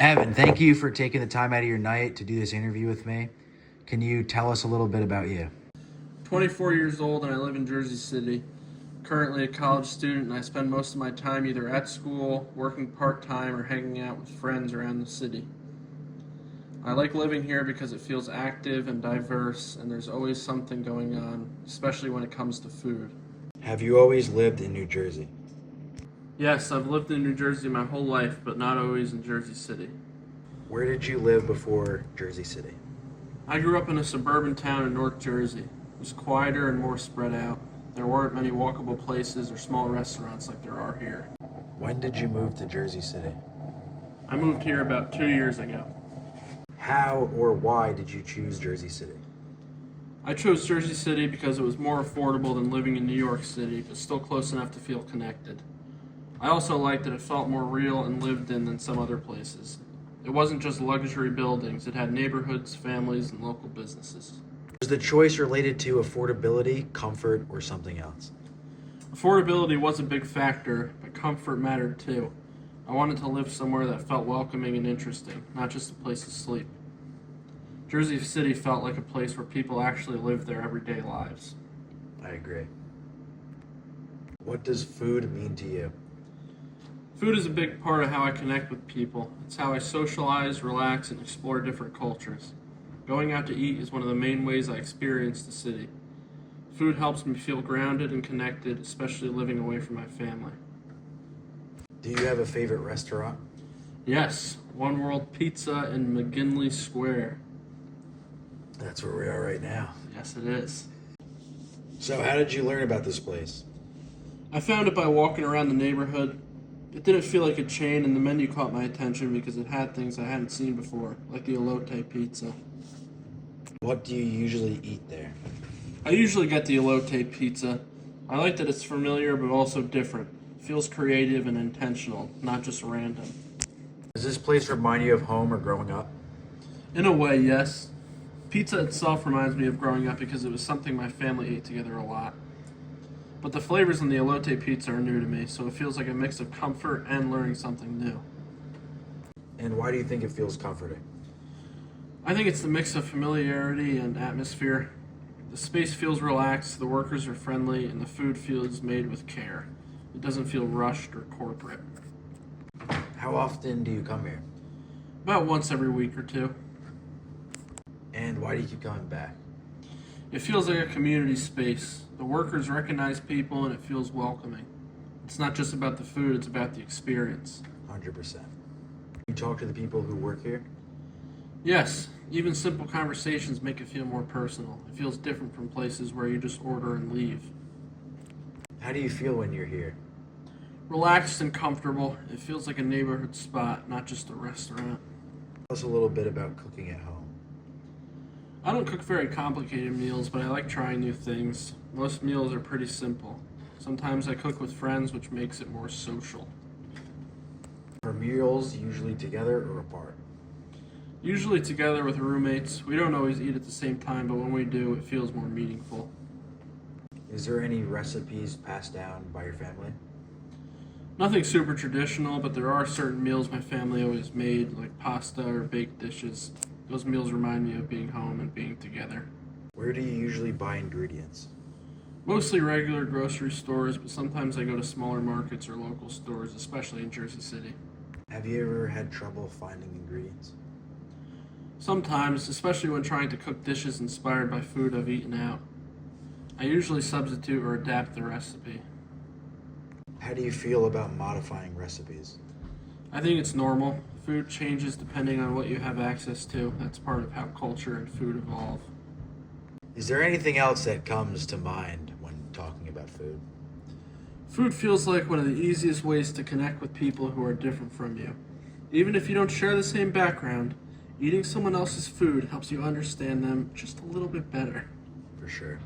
Evan, thank you for taking the time out of your night to do this interview with me. Can you tell us a little bit about you? 24 years old and I live in Jersey City. Currently a college student and I spend most of my time either at school, working part-time, or hanging out with friends around the city. I like living here because it feels active and diverse and there's always something going on, especially when it comes to food. Have you always lived in New Jersey? Yes, I've lived in New Jersey my whole life, but not always in Jersey City. Where did you live before Jersey City? I grew up in a suburban town in North Jersey. It was quieter and more spread out. There weren't many walkable places or small restaurants like there are here. When did you move to Jersey City? I moved here about 2 years ago. How or why did you choose Jersey City? I chose Jersey City because it was more affordable than living in New York City, but still close enough to feel connected. I also liked that it felt more real and lived in than some other places. It wasn't just luxury buildings, it had neighborhoods, families, and local businesses. Was the choice related to affordability, comfort, or something else? Affordability was a big factor, but comfort mattered too. I wanted to live somewhere that felt welcoming and interesting, not just a place to sleep. Jersey City felt like a place where people actually lived their everyday lives. I agree. What does food mean to you? Food is a big part of how I connect with people. It's how I socialize, relax, and explore different cultures. Going out to eat is one of the main ways I experience the city. Food helps me feel grounded and connected, especially living away from my family. Do you have a favorite restaurant? Yes, One World Pizza in McGinley Square. That's where we are right now. Yes, it is. So how did you learn about this place? I found it by walking around the neighborhood. It didn't feel like a chain, and the menu caught my attention because it had things I hadn't seen before, like the elote pizza. What do you usually eat there? I usually get the elote pizza. I like that it's familiar but also different. It feels creative and intentional, not just random. Does this place remind you of home or growing up? In a way, yes. Pizza itself reminds me of growing up because it was something my family ate together a lot. But the flavors in the elote pizza are new to me, so it feels like a mix of comfort and learning something new. And why do you think it feels comforting? I think it's the mix of familiarity and atmosphere. The space feels relaxed, the workers are friendly, and the food feels made with care. It doesn't feel rushed or corporate. How often do you come here? About once every week or two. And why do you keep coming back? It feels like a community space. The workers recognize people and it feels welcoming. It's not just about the food, it's about the experience. 100%. You talk to the people who work here? Yes, even simple conversations make it feel more personal. It feels different from places where you just order and leave. How do you feel when you're here? Relaxed and comfortable. It feels like a neighborhood spot, not just a restaurant. Tell us a little bit about cooking at home. I don't cook very complicated meals, but I like trying new things. Most meals are pretty simple. Sometimes I cook with friends, which makes it more social. Are meals usually together or apart? Usually together with roommates. We don't always eat at the same time, but when we do, it feels more meaningful. Is there any recipes passed down by your family? Nothing super traditional, but there are certain meals my family always made, like pasta or baked dishes. Those meals remind me of being home and being together. Where do you usually buy ingredients? Mostly regular grocery stores, but sometimes I go to smaller markets or local stores, especially in Jersey City. Have you ever had trouble finding ingredients? Sometimes, especially when trying to cook dishes inspired by food I've eaten out. I usually substitute or adapt the recipe. How do you feel about modifying recipes? I think it's normal. Food changes depending on what you have access to. That's part of how culture and food evolve. Is there anything else that comes to mind when talking about food? Food feels like one of the easiest ways to connect with people who are different from you. Even if you don't share the same background, eating someone else's food helps you understand them just a little bit better. For sure.